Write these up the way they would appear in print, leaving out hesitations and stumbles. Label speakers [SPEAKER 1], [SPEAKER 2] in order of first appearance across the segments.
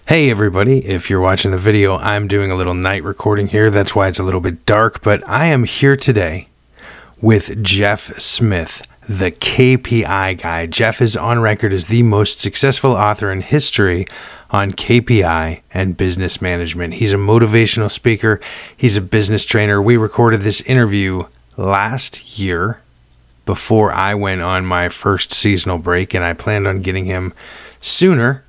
[SPEAKER 1] Hey everybody, if you're watching the video, I'm doing a little night recording here. That's why it's a little bit dark, but I am here today with Jeff Smith, the KPI Guy. Jeff is on record as the most successful author in history on KPI and business management. He's a motivational speaker. He's a business trainer. We recorded this interview last year before I went on my first seasonal break, and I planned on getting him sooner.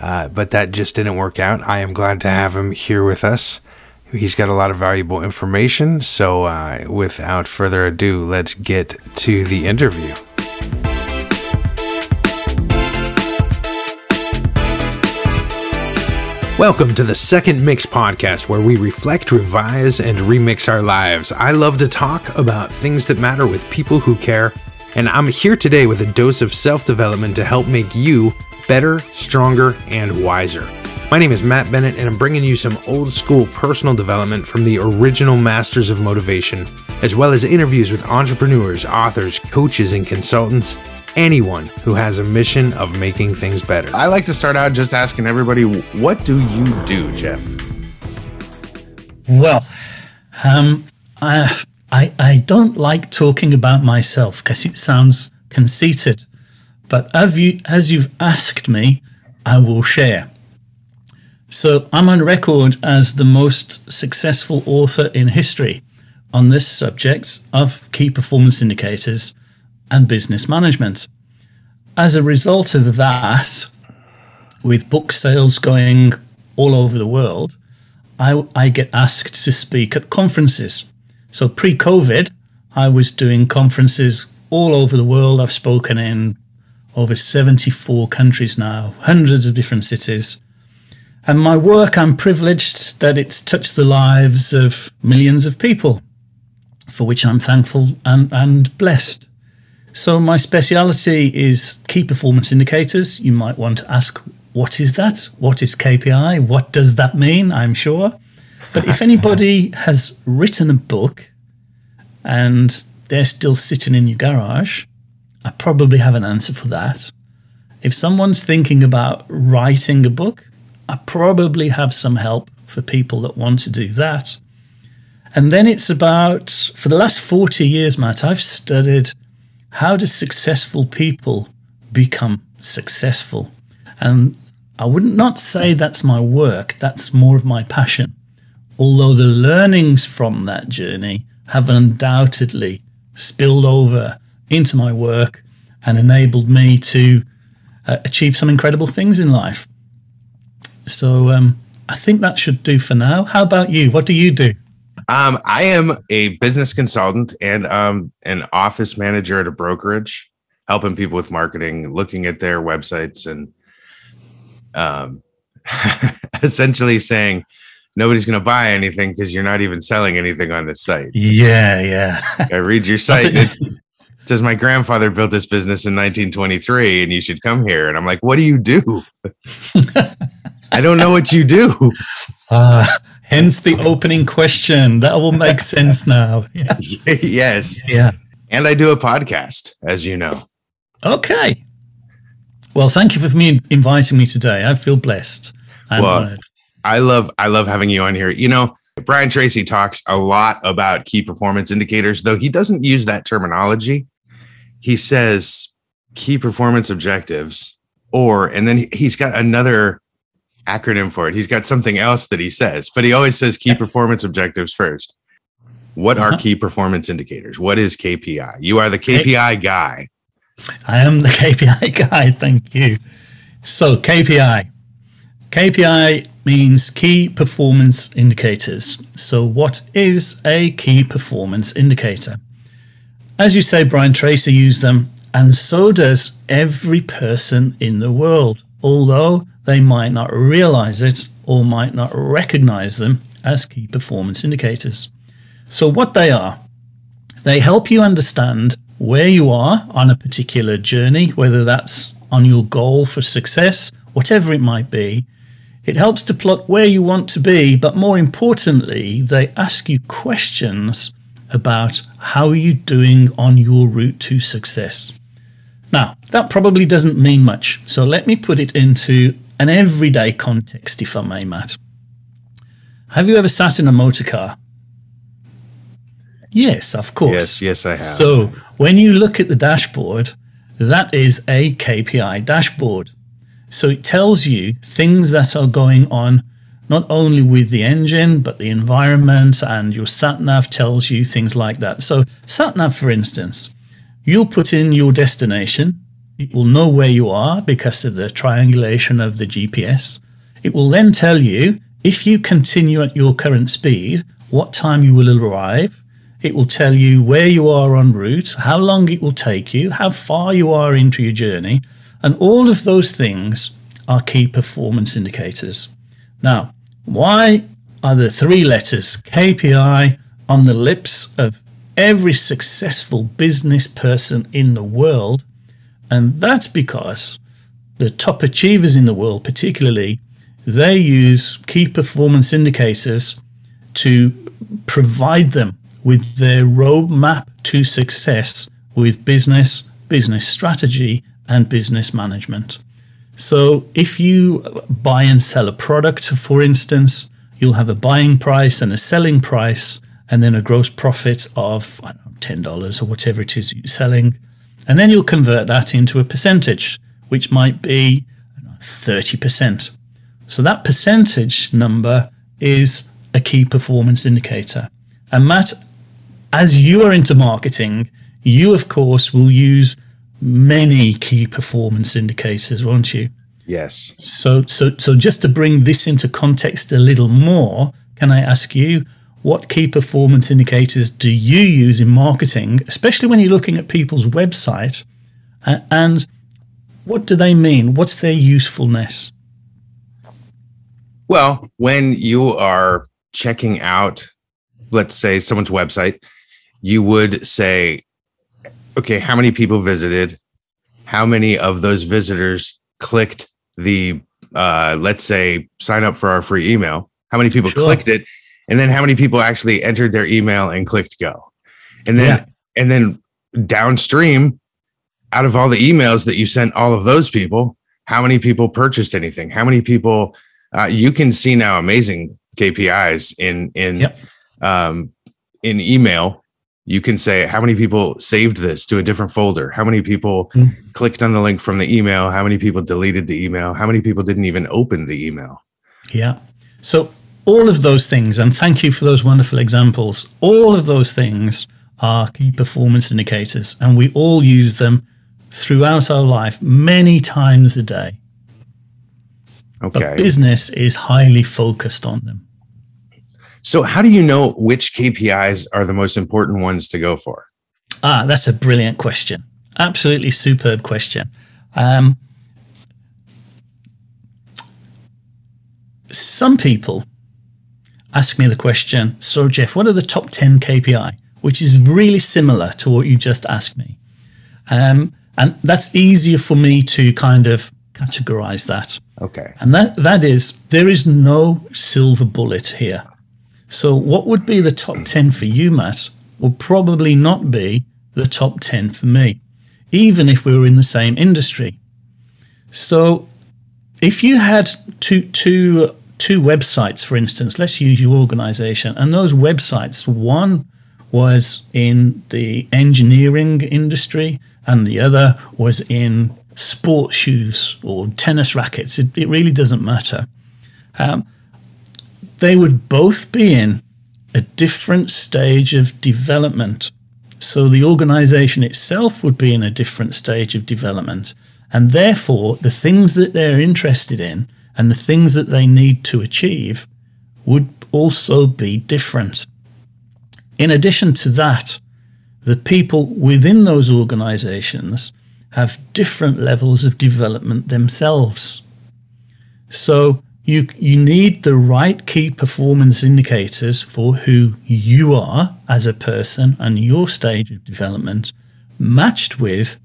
[SPEAKER 1] But that just didn't work out. I am glad to have him here with us. He's got a lot of valuable information. So without further ado, let's get to the interview. Welcome to the Second Mix podcast, where we reflect, revise, and remix our lives. I love to talk about things that matter with people who care. And I'm here today with a dose of self-development to help make you better, stronger, and wiser. My name is Matt Bennett, and I'm bringing you some old school personal development from the original masters of motivation, as well as interviews with entrepreneurs, authors, coaches, and consultants, anyone who has a mission of making things better. I like to start out just asking everybody, what do you do, Jeff?
[SPEAKER 2] Well, I don't like talking about myself because it sounds conceited. But as you've asked me, I will share. So I'm on record as the most successful author in history on this subject of key performance indicators and business management. As a result of that, with book sales going all over the world, I get asked to speak at conferences. So pre-COVID, I was doing conferences all over the world. I've spoken in over 74 countries now, hundreds of different cities. And my work, I'm privileged that it's touched the lives of millions of people, for which I'm thankful and blessed. So my speciality is key performance indicators. You might want to ask, what is that? What is KPI? What does that mean? I'm sure. But if anybody has written a book and they're still sitting in your garage, I probably have an answer for that. If someone's thinking about writing a book, I probably have some help for people that want to do that. And then it's about, for the last 40 years, Matt, I've studied how do successful people become successful. And I wouldn't not say that's my work, that's more of my passion. Although the learnings from that journey have undoubtedly spilled over into my work and enabled me to achieve some incredible things in life. So I think that should do for now. How about you? What do you do?
[SPEAKER 1] I am a business consultant and an office manager at a brokerage, helping people with marketing, looking at their websites and essentially saying, nobody's going to buy anything because you're not even selling anything on this site.
[SPEAKER 2] Yeah.
[SPEAKER 1] I read your site and it says my grandfather built this business in 1923 and you should come here. And I'm like, what do you do? I don't know what you do.
[SPEAKER 2] Hence the opening question. That will make sense now. Yeah.
[SPEAKER 1] Yes.
[SPEAKER 2] Yeah.
[SPEAKER 1] And I do a podcast, as you know.
[SPEAKER 2] Okay. Well, thank you for inviting me today. I feel blessed. I'm honored.
[SPEAKER 1] I love having you on here. You know, Brian Tracy talks a lot about key performance indicators, though he doesn't use that terminology. He says key performance objectives, and then he's got another acronym for it. He's got something else that he says, but he always says key performance objectives first. What are key performance indicators? What is KPI? You are the KPI guy.
[SPEAKER 2] I am the KPI guy. Thank you. So KPI means key performance indicators. So what is a key performance indicator? As you say, Brian Tracy used them, and so does every person in the world, although they might not realize it or might not recognize them as key performance indicators. So what they are, they help you understand where you are on a particular journey, whether that's on your goal for success, whatever it might be. It helps to plot where you want to be, but more importantly, they ask you questions about how are you doing on your route to success. Now, that probably doesn't mean much, so let me put it into an everyday context, if I may, Matt. Have you ever sat in a motor car? Yes, of course.
[SPEAKER 1] Yes, I have.
[SPEAKER 2] So when you look at the dashboard, that is a KPI dashboard. So it tells you things that are going on, not only with the engine, but the environment, and your sat-nav tells you things like that. So sat-nav, for instance, you'll put in your destination. It will know where you are because of the triangulation of the GPS. It will then tell you, if you continue at your current speed, what time you will arrive. It will tell you where you are en route, how long it will take you, how far you are into your journey, and all of those things are key performance indicators. Now, why are the three letters KPI on the lips of every successful business person in the world? And that's because the top achievers in the world, particularly, they use key performance indicators to provide them with their roadmap to success with business strategy, and business management. So if you buy and sell a product, for instance, you'll have a buying price and a selling price, and then a gross profit of $10 or whatever it is you're selling. And then you'll convert that into a percentage, which might be 30%. So that percentage number is a key performance indicator. And Matt, as you are into marketing, you, of course, will use many key performance indicators, won't you?
[SPEAKER 1] Yes.
[SPEAKER 2] So just to bring this into context a little more, can I ask you, what key performance indicators do you use in marketing, especially when you're looking at people's website, and what do they mean? What's their usefulness?
[SPEAKER 1] Well, when you are checking out, let's say, someone's website, you would say, okay, how many people visited? How many of those visitors clicked the, let's say, sign up for our free email? How many people clicked it? And then how many people actually entered their email and clicked go? And then downstream, out of all the emails that you sent all of those people, how many people purchased anything? How many people, you can see now amazing KPIs in email. You can say how many people saved this to a different folder, how many people clicked on the link from the email, how many people deleted the email, how many people didn't even open the email.
[SPEAKER 2] Yeah. So all of those things, and thank you for those wonderful examples, all of those things are key performance indicators, and we all use them throughout our life many times a day.
[SPEAKER 1] Okay.
[SPEAKER 2] But business is highly focused on them.
[SPEAKER 1] So how do you know which KPIs are the most important ones to go for?
[SPEAKER 2] That's a brilliant question. Absolutely superb question. Some people ask me the question, so Jeff, what are the top 10 KPI? Which is really similar to what you just asked me. And that's easier for me to kind of categorize that.
[SPEAKER 1] Okay.
[SPEAKER 2] And that is, there is no silver bullet here. So what would be the top 10 for you, Matt, would probably not be the top 10 for me, even if we were in the same industry. So if you had two websites, for instance, let's use your organization, and those websites, one was in the engineering industry and the other was in sports shoes or tennis rackets. It really doesn't matter. They would both be in a different stage of development. So the organization itself would be in a different stage of development. And therefore, the things that they're interested in and the things that they need to achieve would also be different. In addition to that, the people within those organizations have different levels of development themselves. So you need the right key performance indicators for who you are as a person and your stage of development, matched with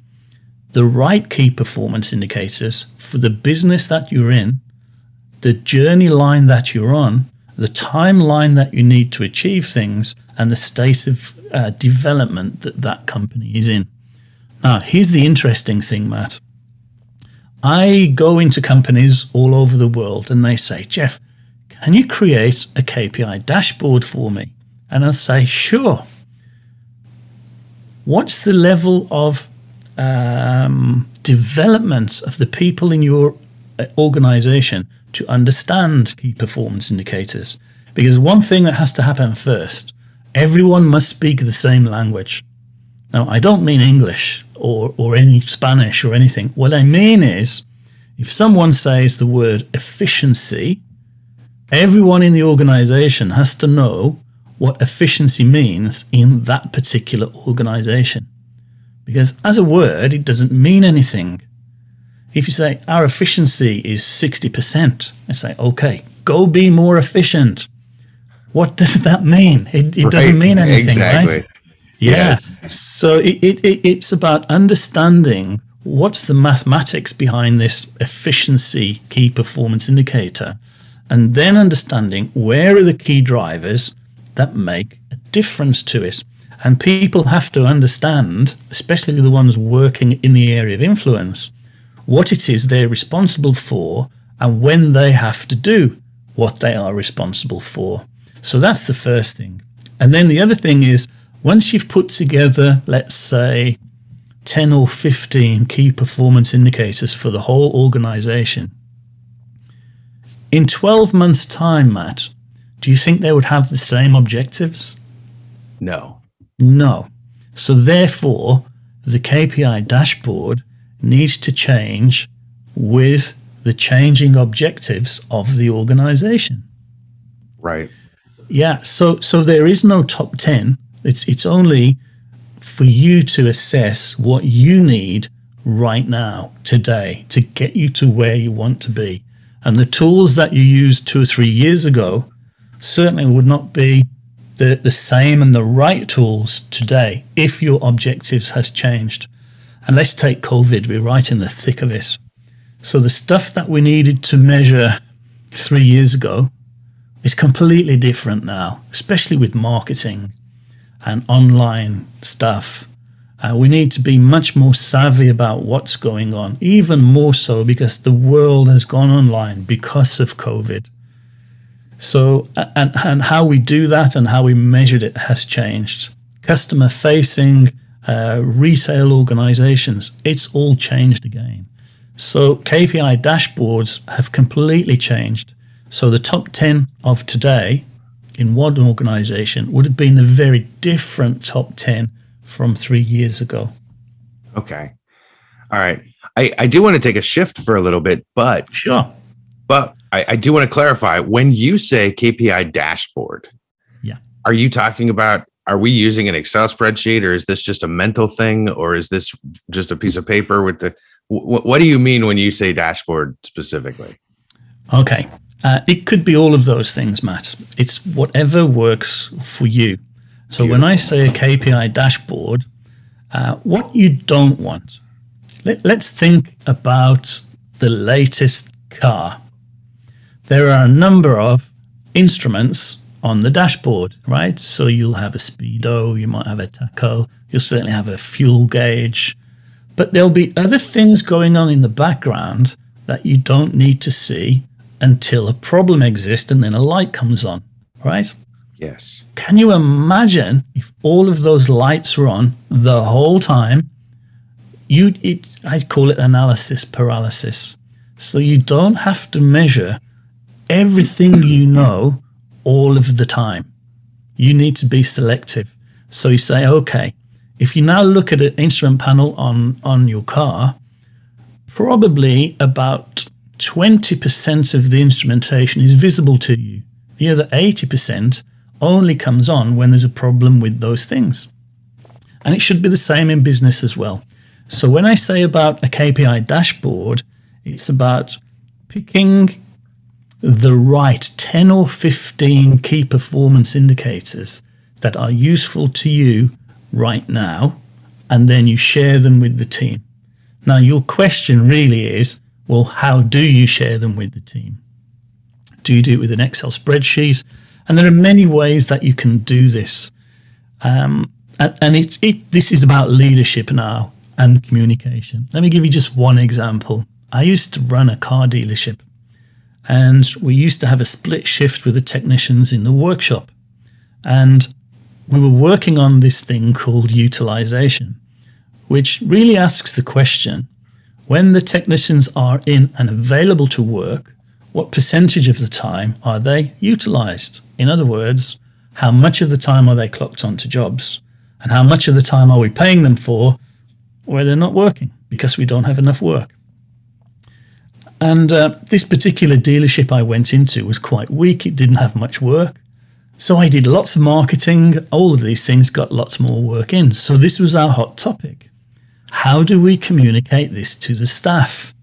[SPEAKER 2] the right key performance indicators for the business that you're in, the journey line that you're on, the timeline that you need to achieve things, and the state of development that company is in. Now, here's the interesting thing, Matt. I go into companies all over the world and they say, Jeff, can you create a KPI dashboard for me? And I'll say, sure. What's the level of development of the people in your organization to understand key performance indicators? Because one thing that has to happen first, everyone must speak the same language. Now, I don't mean English or any Spanish or anything. What I mean is, if someone says the word efficiency, everyone in the organization has to know what efficiency means in that particular organization. Because as a word, it doesn't mean anything. If you say our efficiency is 60%, I say, okay, go be more efficient. What does that mean? It doesn't mean anything,
[SPEAKER 1] exactly.
[SPEAKER 2] right? Yeah. Yes. So it's about understanding what's the mathematics behind this efficiency key performance indicator, and then understanding where are the key drivers that make a difference to it. And people have to understand, especially the ones working in the area of influence, what it is they're responsible for and when they have to do what they are responsible for. So that's the first thing. And then the other thing is, once you've put together, let's say, 10 or 15 key performance indicators for the whole organization, in 12 months' time, Matt, do you think they would have the same objectives?
[SPEAKER 1] No.
[SPEAKER 2] No. So therefore, the KPI dashboard needs to change with the changing objectives of the organization.
[SPEAKER 1] Right.
[SPEAKER 2] Yeah. So there is no top 10. It's only for you to assess what you need right now, today, to get you to where you want to be. And the tools that you used 2 or 3 years ago certainly would not be the same and the right tools today if your objectives has changed. And let's take COVID. We're right in the thick of it. So the stuff that we needed to measure 3 years ago is completely different now, especially with marketing and online stuff. We need to be much more savvy about what's going on, even more so because the world has gone online because of COVID. So, and how we do that and how we measured it has changed. Customer facing, retail organizations, it's all changed again. So KPI dashboards have completely changed. So the top 10 of today in one organization would have been a very different top 10 from 3 years ago.
[SPEAKER 1] Okay. All right. I do want to take a shift for a little bit, but
[SPEAKER 2] sure.
[SPEAKER 1] But I do want to clarify, when you say KPI dashboard,
[SPEAKER 2] yeah,
[SPEAKER 1] are you talking about, are we using an Excel spreadsheet, or is this just a mental thing, or is this just a piece of paper with the, what do you mean when you say dashboard specifically?
[SPEAKER 2] Okay. It could be all of those things, Matt. It's whatever works for you. So Beautiful. When I say a KPI dashboard, what you don't want, let's think about the latest car. There are a number of instruments on the dashboard, right? So you'll have a speedo, you might have a tacho, you'll certainly have a fuel gauge, but there'll be other things going on in the background that you don't need to see until a problem exists and then a light comes on, right?
[SPEAKER 1] Yes.
[SPEAKER 2] Can you imagine if all of those lights were on the whole time? I'd call it analysis paralysis. So you don't have to measure everything you know all of the time. You need to be selective. So you say, okay, if you now look at an instrument panel on your car, probably about 20% of the instrumentation is visible to you. The other 80% only comes on when there's a problem with those things. And it should be the same in business as well. So when I say about a KPI dashboard, it's about picking the right 10 or 15 key performance indicators that are useful to you right now, and then you share them with the team. Now, your question really is, well, how do you share them with the team? Do you do it with an Excel spreadsheet? And there are many ways that you can do this. And this is about leadership now and communication. Let me give you just one example. I used to run a car dealership, and we used to have a split shift with the technicians in the workshop. And we were working on this thing called utilization, which really asks the question, when the technicians are in and available to work, what percentage of the time are they utilized? In other words, how much of the time are they clocked onto jobs? And how much of the time are we paying them for where they're not working because we don't have enough work? And this particular dealership I went into was quite weak. It didn't have much work. So I did lots of marketing. All of these things got lots more work in. So this was our hot topic. How do we communicate this to the staff?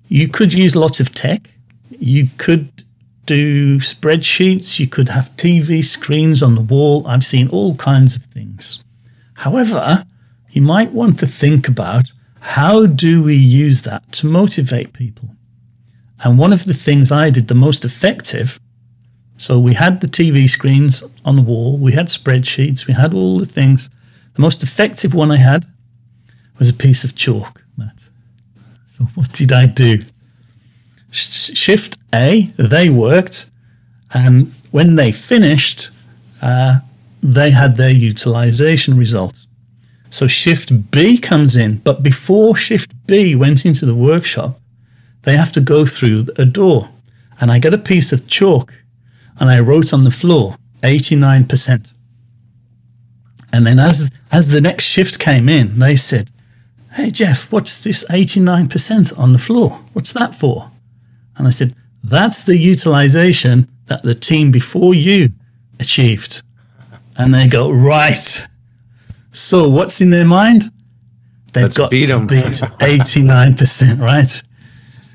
[SPEAKER 2] You could use lots of tech. You could do spreadsheets. You could have TV screens on the wall. I've seen all kinds of things. However, you might want to think about, how do we use that to motivate people? And one of the things I did the most effective, so we had the TV screens on the wall, we had spreadsheets, we had all the things. The most effective one I had was a piece of chalk, Matt. So what did I do? Shift A, they worked, and when they finished, they had their utilization results. So Shift B comes in, but before Shift B went into the workshop, they have to go through a door. And I got a piece of chalk and I wrote on the floor, 89%. And then as the next shift came in, they said, "Hey, Jeff, what's this 89% on the floor? What's that for?" And I said, "That's the utilization that the team before you achieved." And they go, "Right." So what's in their mind? They've got to beat 89%, right?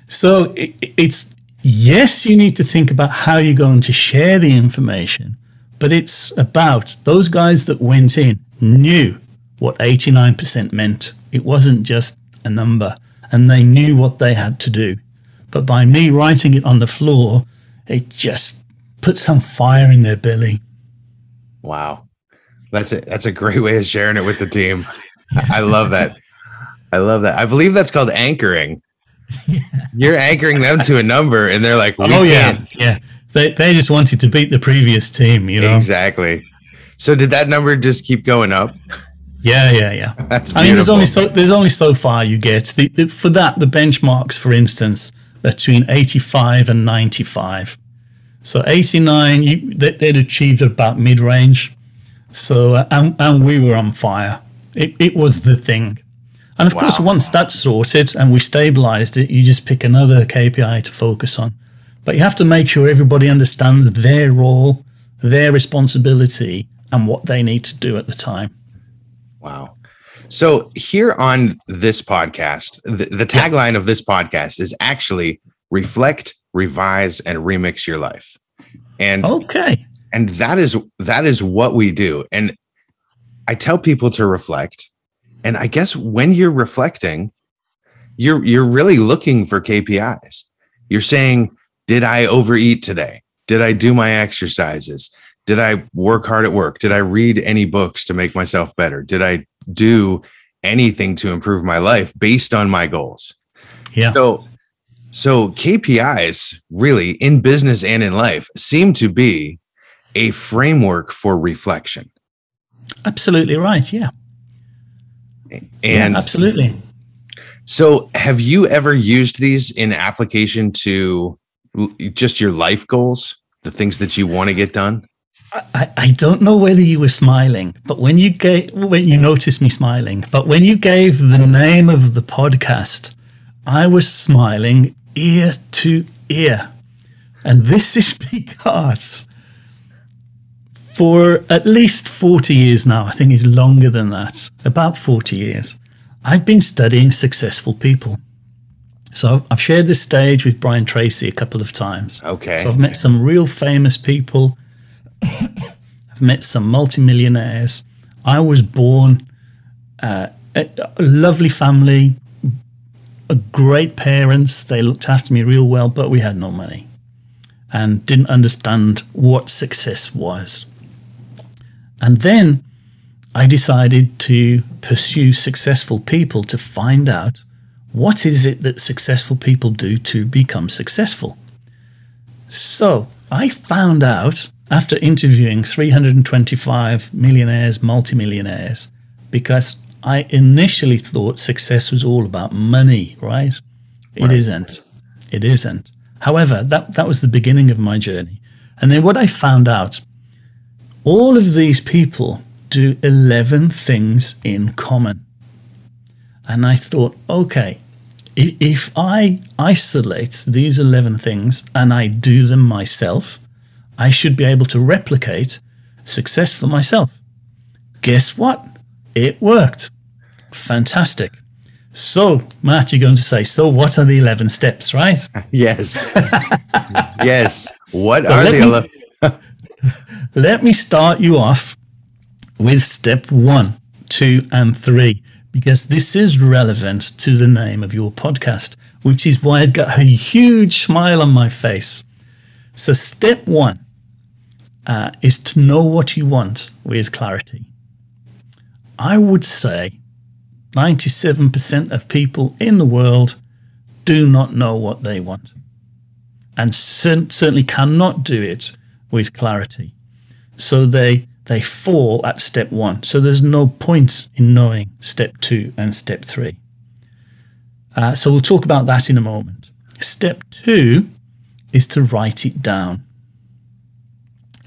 [SPEAKER 2] So it's, yes, you need to think about how you're going to share the information, but it's about those guys that went in knew what 89% meant. It wasn't just a number, and they knew what they had to do. But by me writing it on the floor, it just put some fire in their belly.
[SPEAKER 1] Wow. That's a great way of sharing it with the team. I love that. I love that. I believe that's called anchoring. Yeah. You're anchoring them to a number, and they're like,
[SPEAKER 2] yeah. They just wanted to beat the previous team, you know.
[SPEAKER 1] Exactly. So did that number just keep going up?
[SPEAKER 2] Yeah.
[SPEAKER 1] That's beautiful.
[SPEAKER 2] I mean, there's only so far you get. For that, the benchmarks, for instance, between 85 and 95. So 89, they'd achieved about mid-range. So, and we were on fire. It was the thing. And of course, once that's sorted and we stabilized it, you just pick another KPI to focus on. But you have to make sure everybody understands their role, their responsibility, and what they need to do at the time.
[SPEAKER 1] Wow. So here on this podcast, the tagline of this podcast is actually reflect, revise, and remix your life. And okay. And that is what we do. And I tell people to reflect. And I guess when you're reflecting, you're really looking for KPIs. You're saying, did I overeat today? Did I do my exercises? Did I work hard at work? Did I read any books to make myself better? Did I do anything to improve my life based on my goals? Yeah. So KPIs really in business and in life seem to be a framework for reflection.
[SPEAKER 2] Absolutely right. Yeah.
[SPEAKER 1] And
[SPEAKER 2] absolutely.
[SPEAKER 1] So have you ever used these in application to just your life goals, the things that you want to get done?
[SPEAKER 2] I don't know whether you were smiling, but when you noticed me smiling, but when you gave the name of the podcast, I was smiling ear to ear. And this is because for at least 40 years now, I think it's longer than that, about 40 years, I've been studying successful people. So I've shared this stage with Brian Tracy a couple of times.
[SPEAKER 1] Okay.
[SPEAKER 2] So I've met some real famous people. I've met some multimillionaires. I was born a lovely family, great parents. They looked after me real well, but we had no money and didn't understand what success was. And then I decided to pursue successful people to find out what is it that successful people do to become successful? So I found out after interviewing 325 millionaires, multimillionaires, because I initially thought success was all about money, right? It isn't. It isn't. However, that was the beginning of my journey. And then what I found out, all of these people do 11 things in common. And I thought, okay, if I isolate these 11 things and I do them myself, I should be able to replicate success for myself. Guess what? It worked. Fantastic. So, Matt, you're going to say, so what are the 11 steps, right?
[SPEAKER 1] Yes. Yes. What are the 11?
[SPEAKER 2] Let me start you off with step 1, 2, and 3, because this is relevant to the name of your podcast, which is why I got a huge smile on my face. So step 1 is to know what you want with clarity. I would say 97% of people in the world do not know what they want, and certainly cannot do it with clarity. So they fall at step 1. So there's no point in knowing step 2 and step 3. So we'll talk about that in a moment. Step 2 is to write it down.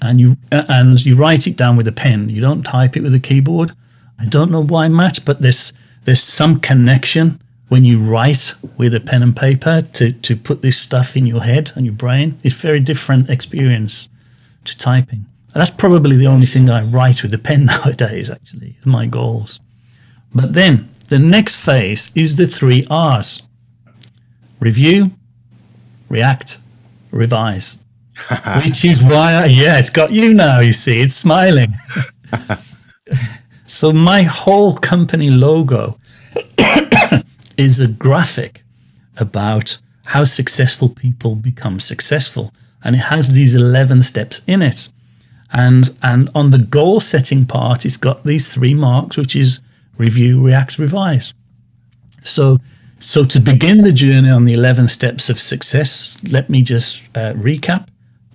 [SPEAKER 2] And you write it down with a pen. You don't type it with a keyboard. I don't know why, Matt, but there's some connection when you write with a pen and paper to put this stuff in your head and your brain. It's a very different experience to typing. And that's probably the only thing I write with a pen nowadays, actually, my goals. But then the next phase is the 3 R's. Review, react, revise. Which is why, it's got you now, you see, it's smiling. So my whole company logo is a graphic about how successful people become successful. And it has these 11 steps in it. And on the goal setting part, it's got these 3 marks, which is review, react, revise. So to begin the journey on the 11 steps of success, let me just recap,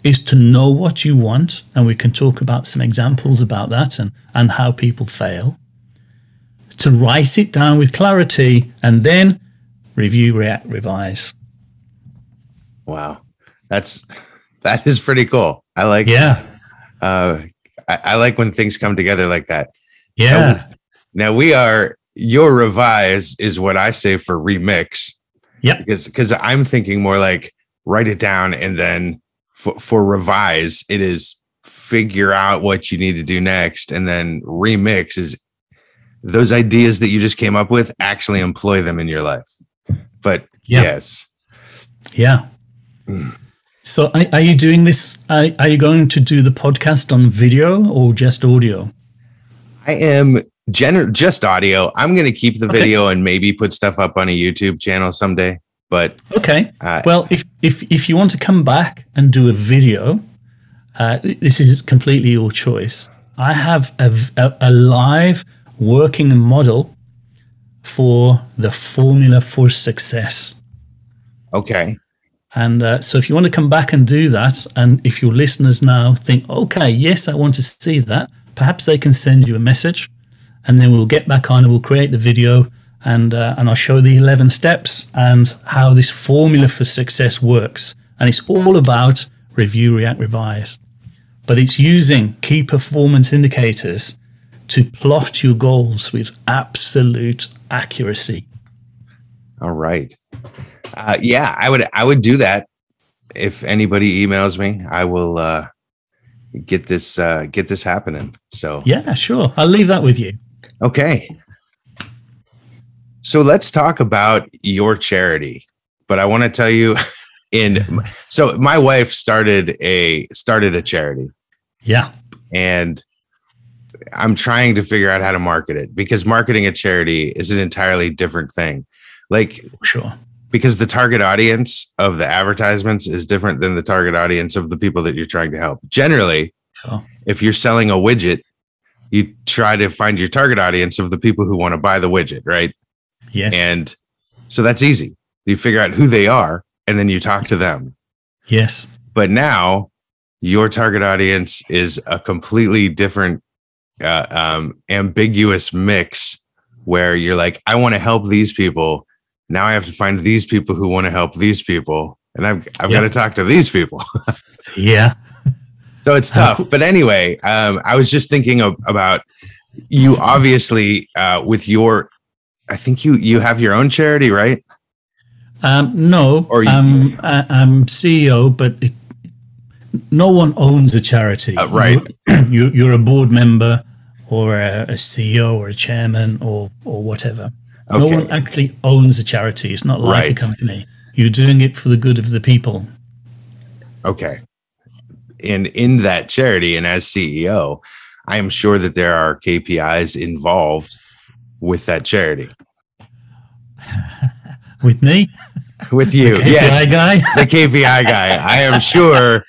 [SPEAKER 2] is to know what you want. And we can talk about some examples about that and how people fail. To write it down with clarity, and then review, react, revise.
[SPEAKER 1] Wow. That is pretty cool. I like, I like when things come together like that.
[SPEAKER 2] Yeah.
[SPEAKER 1] Now your revise is what I say for remix.
[SPEAKER 2] Yep.
[SPEAKER 1] Because I'm thinking more like write it down, and then for revise, it is figure out what you need to do next. And then remix is those ideas that you just came up with, actually employ them in your life. But yes.
[SPEAKER 2] Yeah. So are you doing this? Are you going to do the podcast on video or just audio?
[SPEAKER 1] I am just audio. I'm going to keep the video and maybe put stuff up on a YouTube channel someday. But
[SPEAKER 2] well, if you want to come back and do a video, this is completely your choice. I have a live working model for the formula for success.
[SPEAKER 1] Okay.
[SPEAKER 2] And so if you want to come back and do that, and if your listeners now think, okay, yes, I want to see that, perhaps they can send you a message, and then we'll get back on and we'll create the video, and I'll show the 11 steps and how this formula for success works. And it's all about review, react, revise. But it's using key performance indicators to plot your goals with absolute accuracy. All
[SPEAKER 1] right. I would do that. If anybody emails me, I will get this happening. So
[SPEAKER 2] yeah, sure. I'll leave that with you.
[SPEAKER 1] Okay. So let's talk about your charity. But I want to tell you, so my wife started a charity.
[SPEAKER 2] Yeah.
[SPEAKER 1] And I'm trying to figure out how to market it, because marketing a charity is an entirely different thing. Like,
[SPEAKER 2] sure.
[SPEAKER 1] Because the target audience of the advertisements is different than the target audience of the people that you're trying to help. Generally, if you're selling a widget, you try to find your target audience of the people who want to buy the widget, right?
[SPEAKER 2] Yes.
[SPEAKER 1] And So that's easy. You figure out who they are and then you talk to them.
[SPEAKER 2] Yes.
[SPEAKER 1] But now your target audience is a completely different, ambiguous mix where you're like, I want to help these people. Now I have to find these people who want to help these people. And I've got to talk to these people.
[SPEAKER 2] Yeah.
[SPEAKER 1] So it's tough. But anyway, I was just thinking about you obviously with your, I think you have your own charity, right?
[SPEAKER 2] No,
[SPEAKER 1] or
[SPEAKER 2] I'm CEO, but no one owns a charity.
[SPEAKER 1] Right.
[SPEAKER 2] You're a board member or a CEO or a chairman or whatever.
[SPEAKER 1] Okay.
[SPEAKER 2] No one actually owns a charity. It's not like
[SPEAKER 1] Right.
[SPEAKER 2] a company. You're doing it for the good of the people.
[SPEAKER 1] Okay. And in that charity and as CEO, I am sure that there are KPIs involved with that charity.
[SPEAKER 2] With me?
[SPEAKER 1] With you.
[SPEAKER 2] The KPI
[SPEAKER 1] yes.
[SPEAKER 2] guy?
[SPEAKER 1] The KPI guy. I am sure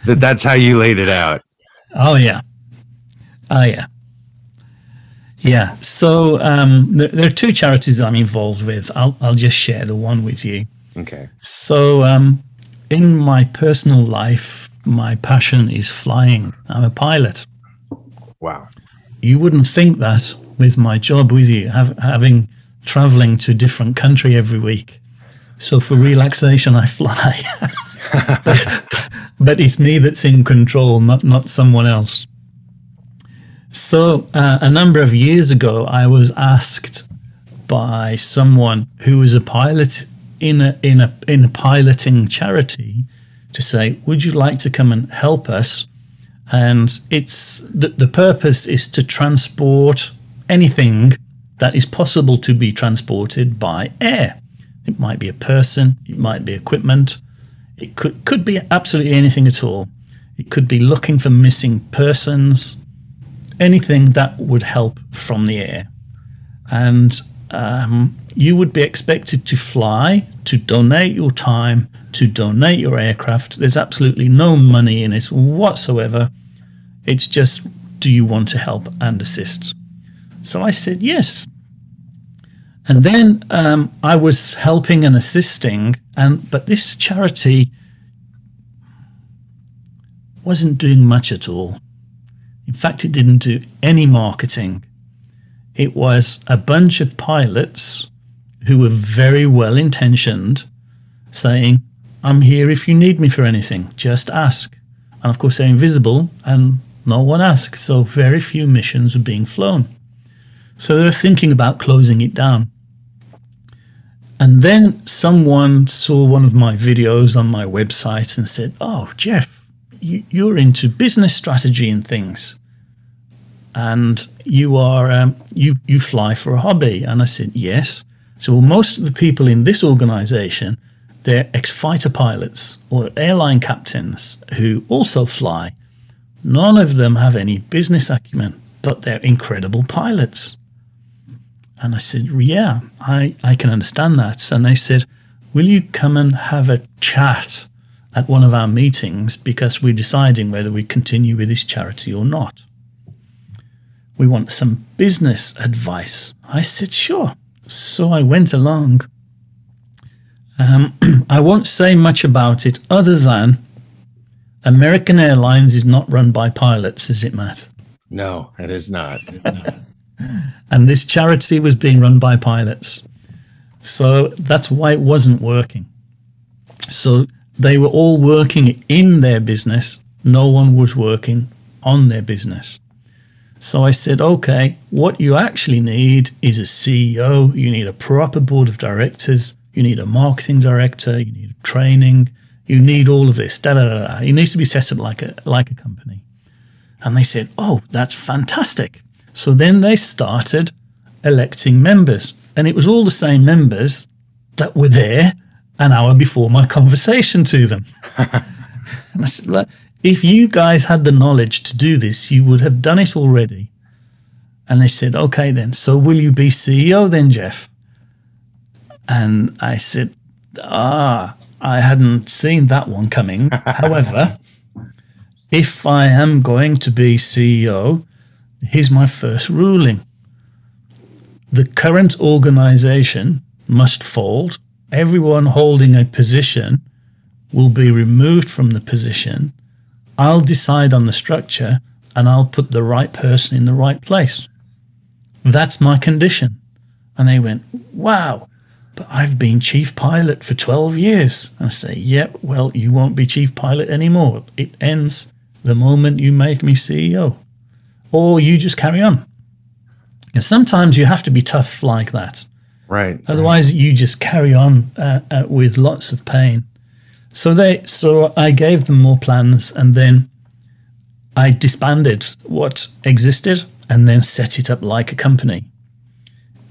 [SPEAKER 1] that that's how you laid it out.
[SPEAKER 2] Oh, yeah. Oh, yeah. Yeah. So there are two charities that I'm involved with. I'll just share the one with you.
[SPEAKER 1] Okay.
[SPEAKER 2] So in my personal life, my passion is flying. I'm a pilot.
[SPEAKER 1] Wow.
[SPEAKER 2] You wouldn't think that with my job with you, having traveling to a different country every week. So for relaxation, I fly. but it's me that's in control, not someone else. So a number of years ago, I was asked by someone who was a pilot in a piloting charity to say, would you like to come and help us? And it's the purpose is to transport anything that is possible to be transported by air. It might be a person, it might be equipment, it could be absolutely anything at all. It could be looking for missing persons, anything that would help from the air. And you would be expected to fly, to donate your time, to donate your aircraft. There's absolutely no money in it whatsoever. It's just, do you want to help and assist? So I said yes. And then I was helping and assisting, but this charity wasn't doing much at all. In fact, it didn't do any marketing. It was a bunch of pilots who were very well intentioned saying, I'm here if you need me for anything, just ask. And of course, they're invisible and no one asks. So very few missions are being flown. So they were thinking about closing it down. And then someone saw one of my videos on my website and said, oh, Jeff, you're into business strategy and things. And you are you fly for a hobby. And I said, yes. So well, most of the people in this organization, they're ex-fighter pilots or airline captains who also fly. None of them have any business acumen, but they're incredible pilots. And I said, yeah, I can understand that. And they said, will you come and have a chat at one of our meetings because we're deciding whether we continue with this charity or not. We want some business advice. I said, sure. So I went along. I won't say much about it other than American Airlines is not run by pilots, is it, Matt?
[SPEAKER 1] No, it is not.
[SPEAKER 2] And this charity was being run by pilots. So that's why it wasn't working. So they were all working in their business. No one was working on their business. So I said, okay, what you actually need is a CEO. You need a proper board of directors. You need a marketing director. You need training. You need all of this. It needs to be set up like a company. And they said, oh, that's fantastic. So then they started electing members. And it was all the same members that were there an hour before my conversation to them. And I said, well, if you guys had the knowledge to do this, you would have done it already. And they said, okay, then. So will you be CEO then, Jeff? And I said, I hadn't seen that one coming. However, if I am going to be CEO, here's my first ruling. The current organization must fold. Everyone holding a position will be removed from the position. I'll decide on the structure and I'll put the right person in the right place. That's my condition. And they went, wow, but I've been chief pilot for 12 years. And I say, yeah, well, you won't be chief pilot anymore. It ends the moment you make me CEO. Or you just carry on. And sometimes you have to be tough like that.
[SPEAKER 1] Right.
[SPEAKER 2] Otherwise, you just carry on with lots of pain. So I gave them more plans, and then I disbanded what existed and then set it up like a company.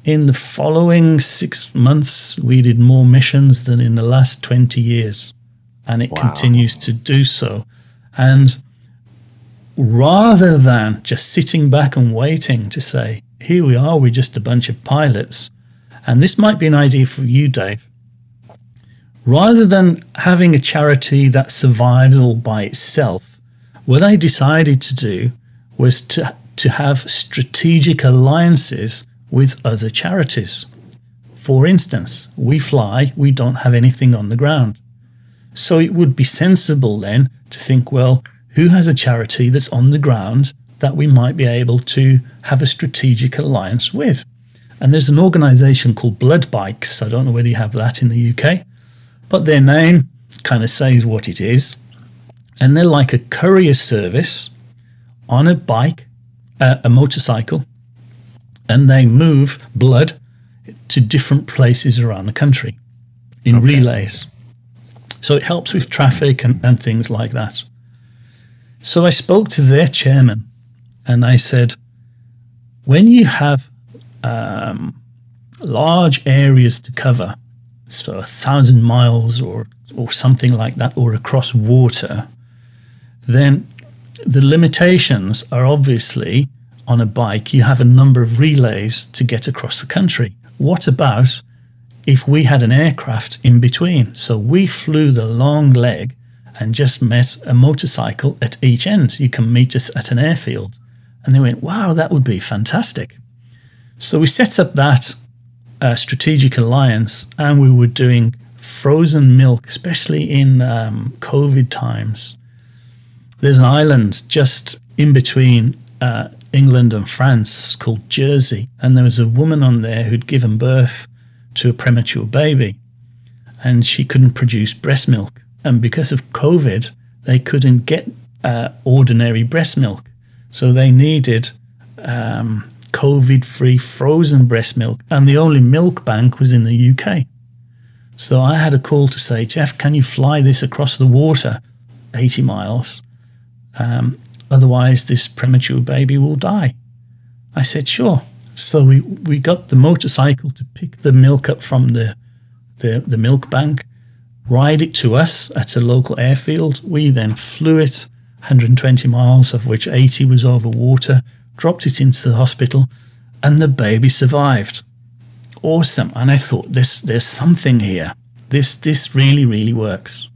[SPEAKER 2] In the following 6 months, we did more missions than in the last 20 years, and it continues to do so. And rather than just sitting back and waiting to say, here we are, we're just a bunch of pilots, and this might be an idea for you, Dave, rather than having a charity that survives all by itself, what I decided to do was to have strategic alliances with other charities. For instance, we fly, we don't have anything on the ground. So it would be sensible then to think, well, who has a charity that's on the ground that we might be able to have a strategic alliance with? And there's an organization called Blood Bikes. I don't know whether you have that in the UK, but their name kind of says what it is. And they're like a courier service on a bike, a motorcycle, and they move blood to different places around the country in relays. So it helps with traffic and things like that. So I spoke to their chairman and I said, when you have large areas to cover, so 1,000 miles or something like that, or across water, then the limitations are obviously on a bike. You have a number of relays to get across the country. What about if we had an aircraft in between? So we flew the long leg and just met a motorcycle at each end. You can meet us at an airfield. And they went, wow, that would be fantastic. So we set up that strategic alliance, and we were doing frozen milk, especially in COVID times. There's an island just in between England and France called Jersey, and there was a woman on there who'd given birth to a premature baby, and she couldn't produce breast milk. And because of COVID, they couldn't get ordinary breast milk. So they needed COVID-free frozen breast milk, and the only milk bank was in the UK. So I had a call to say, Jeff, can you fly this across the water 80 miles? Otherwise, this premature baby will die. I said, sure. So we got the motorcycle to pick the milk up from the milk bank, ride it to us at a local airfield. We then flew it 120 miles, of which 80 was over water, dropped it into the hospital, and the baby survived. Awesome. And I thought, there's something here. This really, really works.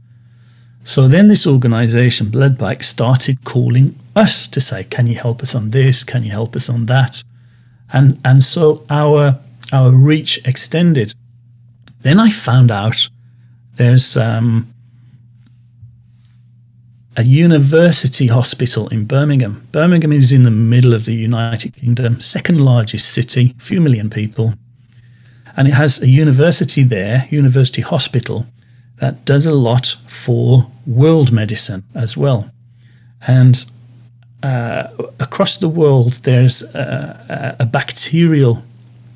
[SPEAKER 2] So then this organization, Blood Bike, started calling us to say, can you help us on this? Can you help us on that? And so our reach extended. Then I found out there's a university hospital in Birmingham. Birmingham is in the middle of the United Kingdom, second largest city, a few million people. And it has a university there, university hospital, that does a lot for world medicine as well. And across the world, there's a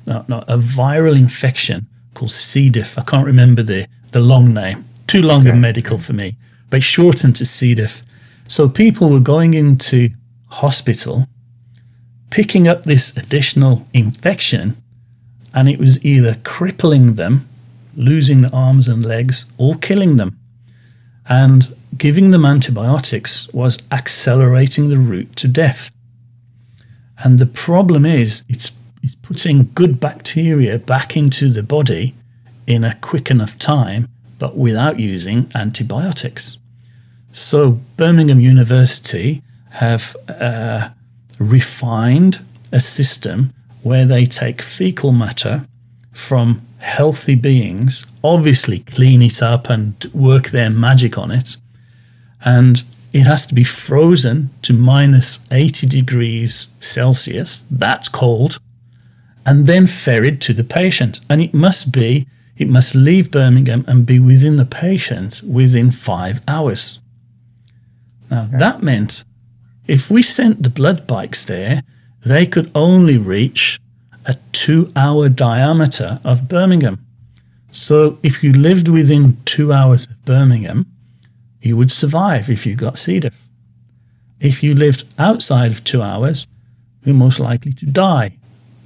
[SPEAKER 2] viral infection called C. diff. I can't remember the long name. Too long and medical for me. But it's shortened to C. diff. So people were going into hospital, picking up this additional infection, and it was either crippling them, losing the arms and legs, or killing them. And giving them antibiotics was accelerating the route to death. And the problem is it's putting good bacteria back into the body in a quick enough time, but without using antibiotics. So Birmingham University have refined a system where they take fecal matter from healthy beings obviously clean it up and work their magic on it. And it has to be frozen to minus 80 degrees Celsius. That's cold. And then ferried to the patient. And it must leave Birmingham and be within the patient within 5 hours. Now, that meant if we sent the blood bikes there, they could only reach a 2-hour diameter of Birmingham. So if you lived within 2 hours of Birmingham, you would survive if you got C. diff. If you lived outside of 2 hours, you're most likely to die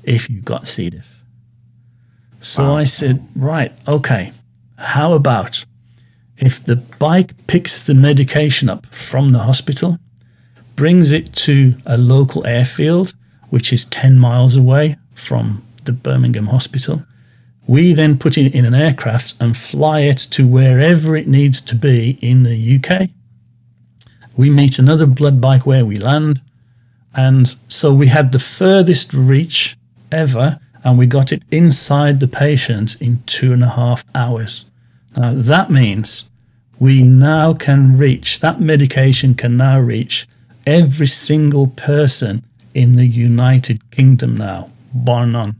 [SPEAKER 2] if you got C. diff. So I said, right, okay, how about if the bike picks the medication up from the hospital, brings it to a local airfield, which is 10 miles away from the Birmingham hospital. We then put it in an aircraft and fly it to wherever it needs to be in the UK. We meet another blood bike where we land. And so we had the furthest reach ever, and we got it inside the patient in 2.5 hours. Now, that means we now can reach, that medication can now reach every single person in the United Kingdom now, bar none.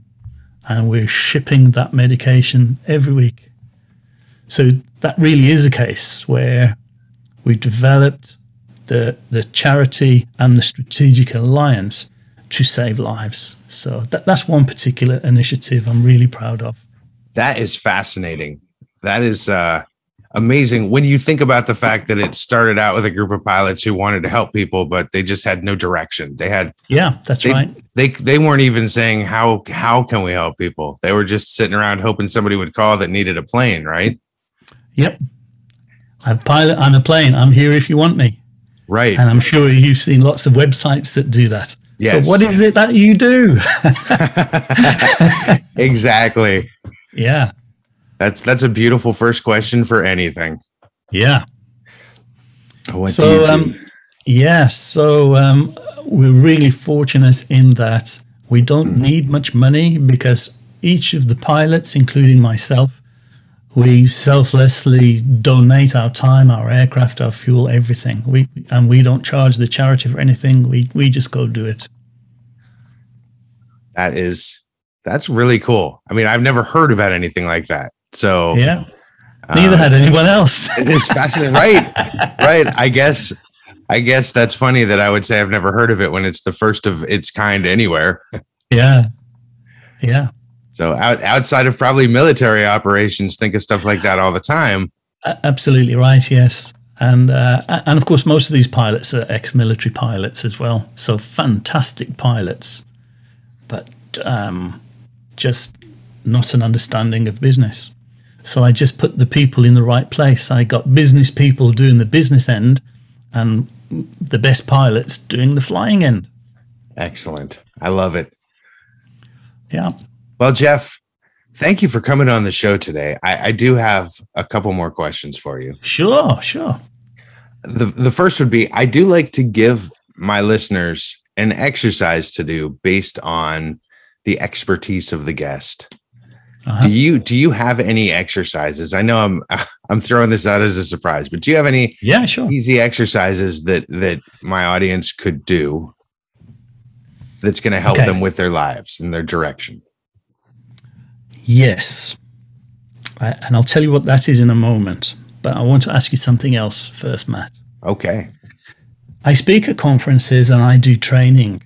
[SPEAKER 2] And we're shipping that medication every week. So that really is a case where we developed the charity and the strategic alliance to save lives. So that's one particular initiative I'm really proud of.
[SPEAKER 1] That is fascinating. That is amazing when you think about the fact that it started out with a group of pilots who wanted to help people, but they just had no direction. Right. They weren't even saying how can we help people. They were just sitting around hoping somebody would call that needed a plane, right?
[SPEAKER 2] Yep. I'm a pilot on a plane. I'm here if you want me.
[SPEAKER 1] Right.
[SPEAKER 2] And I'm sure you've seen lots of websites that do that.
[SPEAKER 1] Yes.
[SPEAKER 2] So what is it that you do?
[SPEAKER 1] Exactly.
[SPEAKER 2] Yeah.
[SPEAKER 1] That's a beautiful first question for anything.
[SPEAKER 2] Yeah.
[SPEAKER 1] What do you do?
[SPEAKER 2] We're really fortunate in that we don't need much money because each of the pilots, including myself, we selflessly donate our time, our aircraft, our fuel, everything. We don't charge the charity for anything. We just go do it.
[SPEAKER 1] That's really cool. I mean, I've never heard about anything like that. So
[SPEAKER 2] yeah, neither had anyone else.
[SPEAKER 1] It is fascinating, right? Right. I guess that's funny that I would say I've never heard of it when it's the first of its kind anywhere.
[SPEAKER 2] Yeah. Yeah.
[SPEAKER 1] So outside of probably military operations, think of stuff like that all the time.
[SPEAKER 2] Absolutely right. Yes. And of course, most of these pilots are ex-military pilots as well. So fantastic pilots, but just not an understanding of business. So I just put the people in the right place. I got business people doing the business end and the best pilots doing the flying end. Excellent.
[SPEAKER 1] I love it.
[SPEAKER 2] Yeah.
[SPEAKER 1] Well, Jeff, thank you for coming on the show today. I do have a couple more questions for you.
[SPEAKER 2] Sure.
[SPEAKER 1] The first would be, I do like to give my listeners an exercise to do based on the expertise of the guest. Uh-huh. Do you have any exercises? I know I'm throwing this out as a surprise, but do you have any easy exercises that my audience could do that's going to help them with their lives and their direction?
[SPEAKER 2] Yes. And I'll tell you what that is in a moment, but I want to ask you something else first, Matt.
[SPEAKER 1] Okay.
[SPEAKER 2] I speak at conferences and I do training,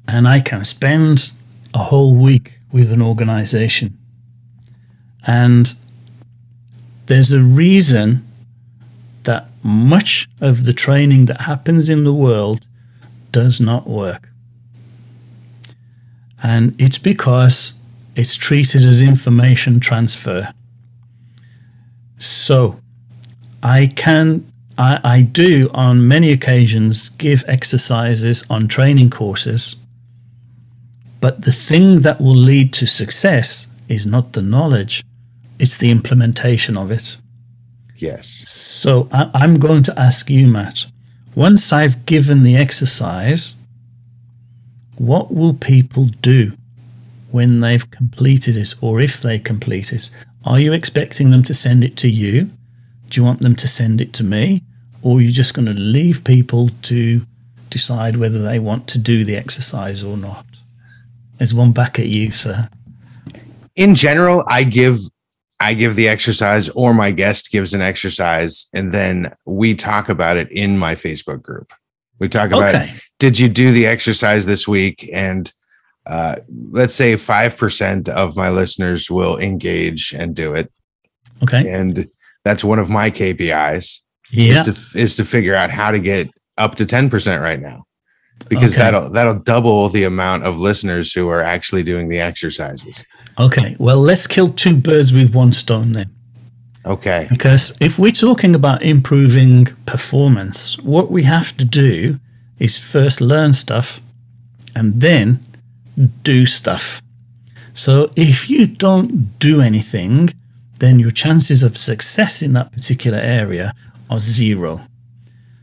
[SPEAKER 2] and I can spend a whole week with an organization. And there's a reason that much of the training that happens in the world does not work. And it's because it's treated as information transfer. So I do on many occasions give exercises on training courses, but the thing that will lead to success is not the knowledge, it's the implementation of it.
[SPEAKER 1] Yes.
[SPEAKER 2] So I'm going to ask you, Matt, once I've given the exercise, what will people do? when they've completed it, or if they complete it? Are you expecting them to send it to you? Do you want them to send it to me? Or are you just going to leave people to decide whether they want to do the exercise or not? There's one back at you, sir.
[SPEAKER 1] In general, I give the exercise, or my guest gives an exercise, and then we talk about it in my Facebook group. We talk about, did you do the exercise this week? And let's say 5% of my listeners will engage and do it.
[SPEAKER 2] Okay.
[SPEAKER 1] And that's one of my KPIs is to figure out how to get up to 10% right now, because that'll double the amount of listeners who are actually doing the exercises.
[SPEAKER 2] Okay. Well, let's kill two birds with one stone then.
[SPEAKER 1] Okay.
[SPEAKER 2] Because if we're talking about improving performance, what we have to do is first learn stuff and then do stuff. So if you don't do anything, then your chances of success in that particular area are zero.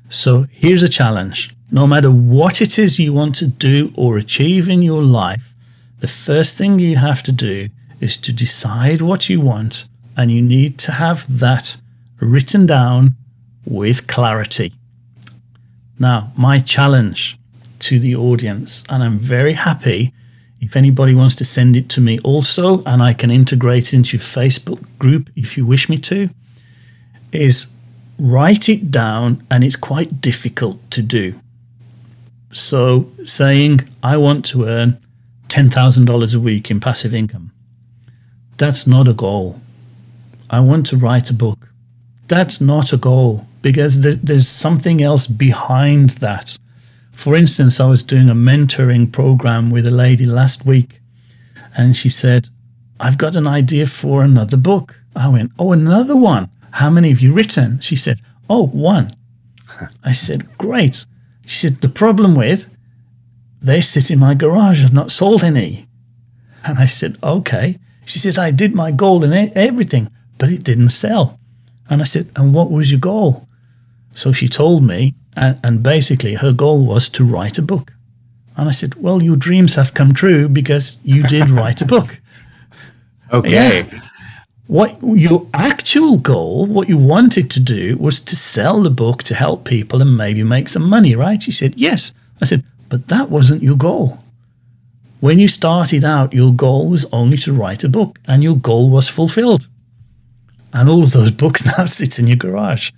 [SPEAKER 2] So here's a challenge. No matter what it is you want to do or achieve in your life, the first thing you have to do is to decide what you want, and you need to have that written down with clarity. Now, my challenge to the audience, and I'm very happy if anybody wants to send it to me also, and I can integrate into your Facebook group if you wish me to, is write it down, and it's quite difficult to do. So saying, I want to earn $10,000 a week in passive income. That's not a goal. I want to write a book. That's not a goal, because there's something else behind that. For instance, I was doing a mentoring program with a lady last week, and she said, I've got an idea for another book. I went, oh, another one? How many have you written? She said, oh, one. I said, great. She said, the problem with, they sit in my garage. I've not sold any. And I said, okay. She said, I did my goal and everything, but it didn't sell. And I said, and what was your goal? So she told me, and basically her goal was to write a book. And I said, well, your dreams have come true because you did write a book.
[SPEAKER 1] Okay.
[SPEAKER 2] Yeah. What your actual goal, what you wanted to do, was to sell the book to help people and maybe make some money, right? She said, yes. I said, but that wasn't your goal. When you started out, your goal was only to write a book, and your goal was fulfilled. And all of those books now sit in your garage.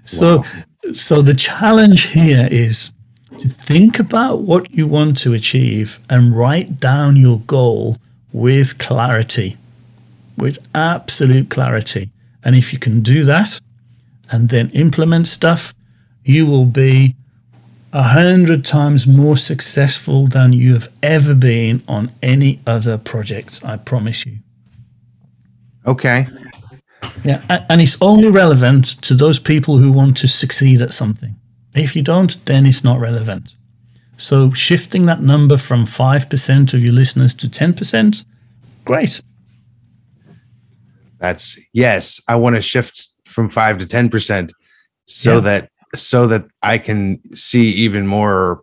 [SPEAKER 2] So, so the challenge here is to think about what you want to achieve and write down your goal with clarity, with absolute clarity. And if you can do that and then implement stuff, you will be 100 times more successful than you have ever been on any other project. I promise you.
[SPEAKER 1] Okay.
[SPEAKER 2] Yeah, and it's only relevant to those people who want to succeed at something. If you don't, then it's not relevant. So shifting that number from 5% of your listeners to 10%, great.
[SPEAKER 1] Yes, I want to shift from 5 to 10% so that I can see even more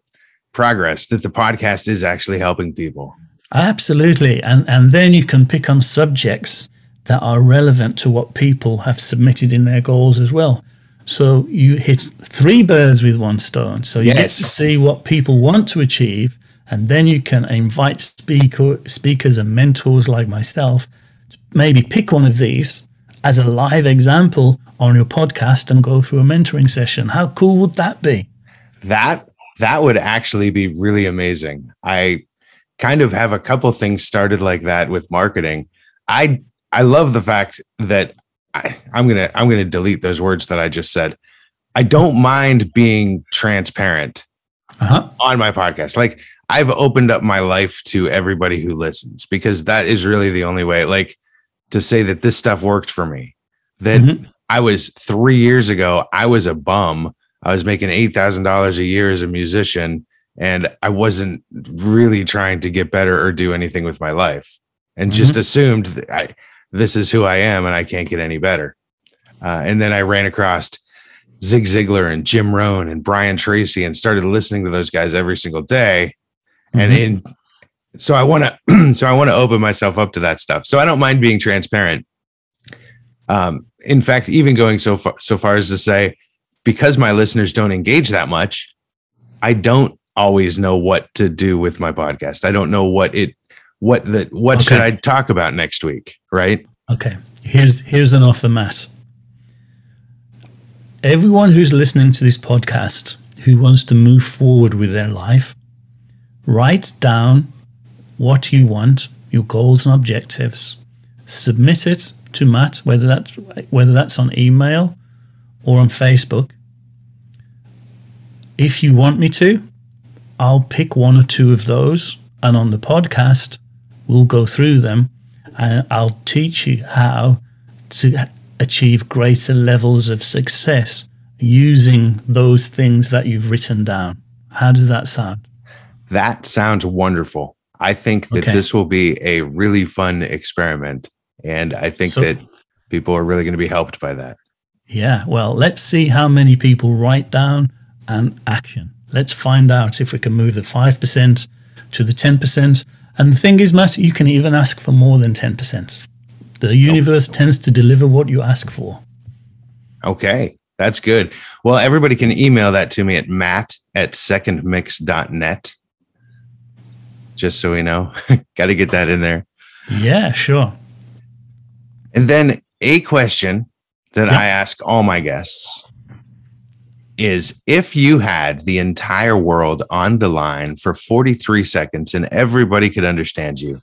[SPEAKER 1] progress, that the podcast is actually helping people.
[SPEAKER 2] Absolutely. And then you can pick on subjects that are relevant to what people have submitted in their goals as well. So you hit 3 birds with one stone. So you get to see what people want to achieve, and then you can invite speakers and mentors like myself to maybe pick one of these as a live example on your podcast and go through a mentoring session. How cool would that be?
[SPEAKER 1] That would actually be really amazing. I kind of have a couple things started like that with marketing. I love the fact that I'm gonna delete those words that I just said. I don't mind being transparent on my podcast. Like, I've opened up my life to everybody who listens, because that is really the only way, like, to say that this stuff worked for me. That I was 3 years ago, I was a bum. I was making $8,000 a year as a musician, and I wasn't really trying to get better or do anything with my life, and just assumed that this is who I am and I can't get any better. And then I ran across Zig Ziglar and Jim Rohn and Brian Tracy and started listening to those guys every single day. And So I want to, so I want to open myself up to that stuff. So I don't mind being transparent. In fact, even going so far as to say, because my listeners don't engage that much, I don't always know what to do with my podcast. I don't know what should I talk about next week, right?
[SPEAKER 2] Okay. Here's an offer, Matt. Everyone who's listening to this podcast who wants to move forward with their life, write down what you want, your goals and objectives. Submit it to Matt, whether that's on email or on Facebook. If you want me to, I'll pick one or two of those, and on the podcast, we'll go through them, and I'll teach you how to achieve greater levels of success using those things that you've written down. How does that sound?
[SPEAKER 1] That sounds wonderful. I think that this will be a really fun experiment, and I think that people are really going to be helped by that.
[SPEAKER 2] Yeah, well, let's see how many people write down and action. Let's find out if we can move the 5% to the 10%. And the thing is, Matt, you can even ask for more than 10%. The universe tends to deliver what you ask for. Okay,
[SPEAKER 1] that's good. Well, everybody can email that to me at matt@secondmix.net. Just so we know. Got to get that in there.
[SPEAKER 2] Yeah, sure.
[SPEAKER 1] And then a question that I ask all my guests is, if you had the entire world on the line for 43 seconds and everybody could understand you,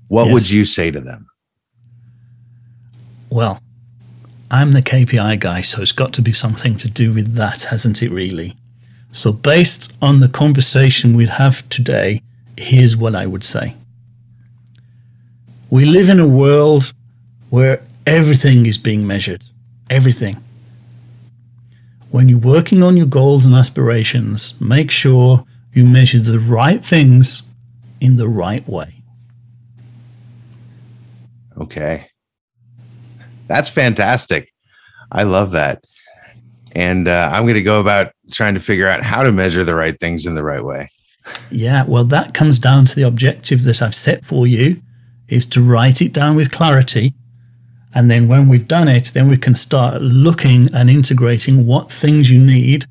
[SPEAKER 1] what would you say to them?
[SPEAKER 2] Well, I'm the KPI guy, so it's got to be something to do with that, hasn't it, really? So based on the conversation we'd have today, here's what I would say. We live in a world where everything is being measured. Everything. When you're working on your goals and aspirations, make sure you measure the right things in the right way.
[SPEAKER 1] Okay. That's fantastic. I love that. And I'm going to go about trying to figure out how to measure the right things in the right way.
[SPEAKER 2] Yeah, well, that comes down to the objective that I've set for you, is to write it down with clarity. And then when we've done it, then we can start looking and integrating what things you need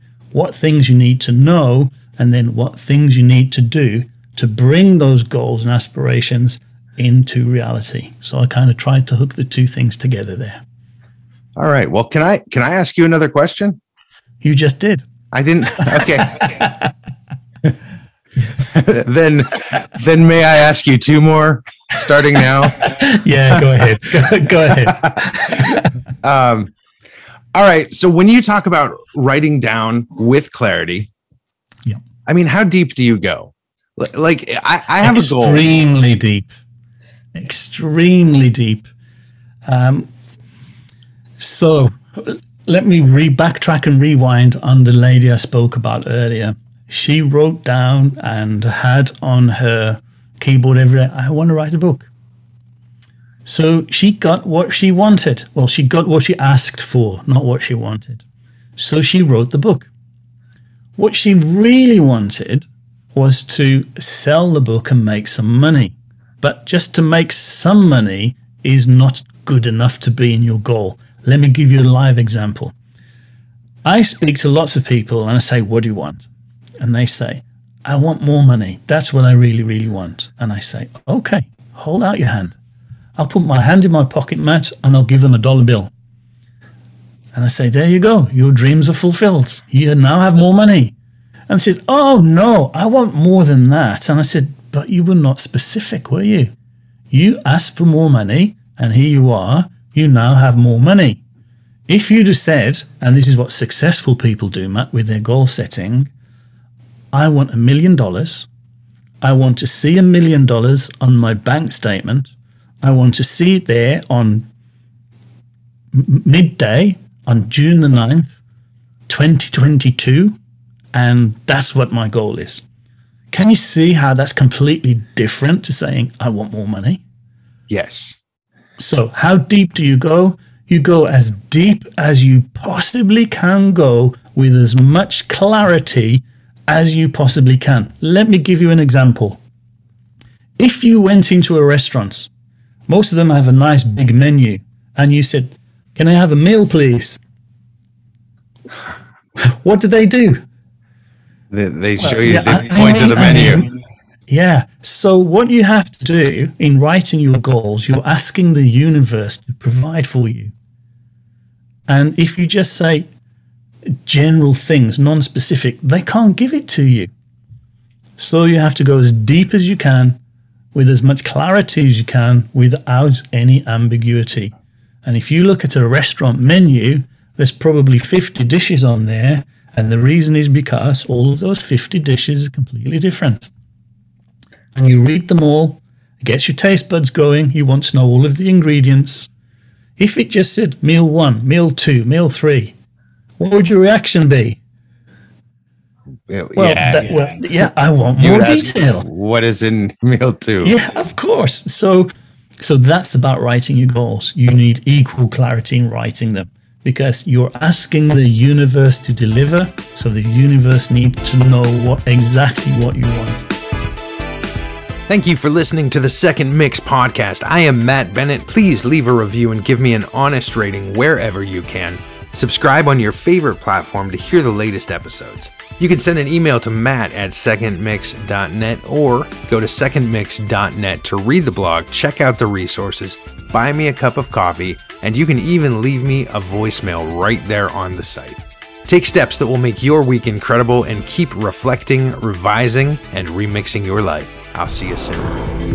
[SPEAKER 2] to know, and then what things you need to do to bring those goals and aspirations into reality. So I kind of tried to hook the two things together there.
[SPEAKER 1] All right. Well, can I ask you another question?
[SPEAKER 2] You just did.
[SPEAKER 1] I didn't. Okay. Then may I ask you two more, starting now?
[SPEAKER 2] Yeah, go ahead. Go ahead.
[SPEAKER 1] All right. So when you talk about writing down with clarity, I mean, how deep do you go? Like I have a goal.
[SPEAKER 2] Extremely deep. So let me backtrack and rewind on the lady I spoke about earlier. She wrote down and had on her keyboard every day, I want to write a book. So she got what she wanted. Well, she got what she asked for, not what she wanted. So she wrote the book. What she really wanted was to sell the book and make some money. But just to make some money is not good enough to be in your goal. Let me give you a live example. I speak to lots of people and I say, what do you want? And they say, I want more money. That's what I really, really want. And I say, okay, hold out your hand. I'll put my hand in my pocket, Matt, and I'll give them $1 bill. And I say, there you go. Your dreams are fulfilled. You now have more money. And they said, oh, no, I want more than that. And I said, but you were not specific, were you? You asked for more money, and here you are. You now have more money. If you'd have said, and this is what successful people do, Matt, with their goal setting, I want $1 million. I want to see $1 million on my bank statement. I want to see it there on midday on June the 9th, 2022. And that's what my goal is. Can you see how that's completely different to saying, I want more money?
[SPEAKER 1] Yes.
[SPEAKER 2] So how deep do you go? You go as deep as you possibly can go with as much clarity as you possibly can. Let me give you an example. If you went into a restaurant, most of them have a nice big menu, and you said, "Can I have a meal, please?" What do?
[SPEAKER 1] They show you, they point to the menu.
[SPEAKER 2] Yeah. So what you have to do in writing your goals, you're asking the universe to provide for you. And if you just say general things, non-specific, they can't give it to you. So you have to go as deep as you can, with as much clarity as you can, without any ambiguity. And if you look at a restaurant menu, there's probably 50 dishes on there. And the reason is because all of those 50 dishes are completely different. And you read them all, it gets your taste buds going, you want to know all of the ingredients. If it just said meal 1, meal 2, meal 3, what would your reaction be? I want more detail.
[SPEAKER 1] What is in meal 2?
[SPEAKER 2] Yeah, of course. So that's about writing your goals. You need equal clarity in writing them, because you're asking the universe to deliver, so the universe needs to know exactly what you want.
[SPEAKER 1] Thank you for listening to the Second Mix podcast. I am Matt Bennett. Please leave a review and give me an honest rating wherever you can. Subscribe on your favorite platform to hear the latest episodes. You can send an email to matt@secondmix.net or go to secondmix.net to read the blog, check out the resources, buy me a cup of coffee, and you can even leave me a voicemail right there on the site. Take steps that will make your week incredible and keep reflecting, revising, and remixing your life. I'll see you soon.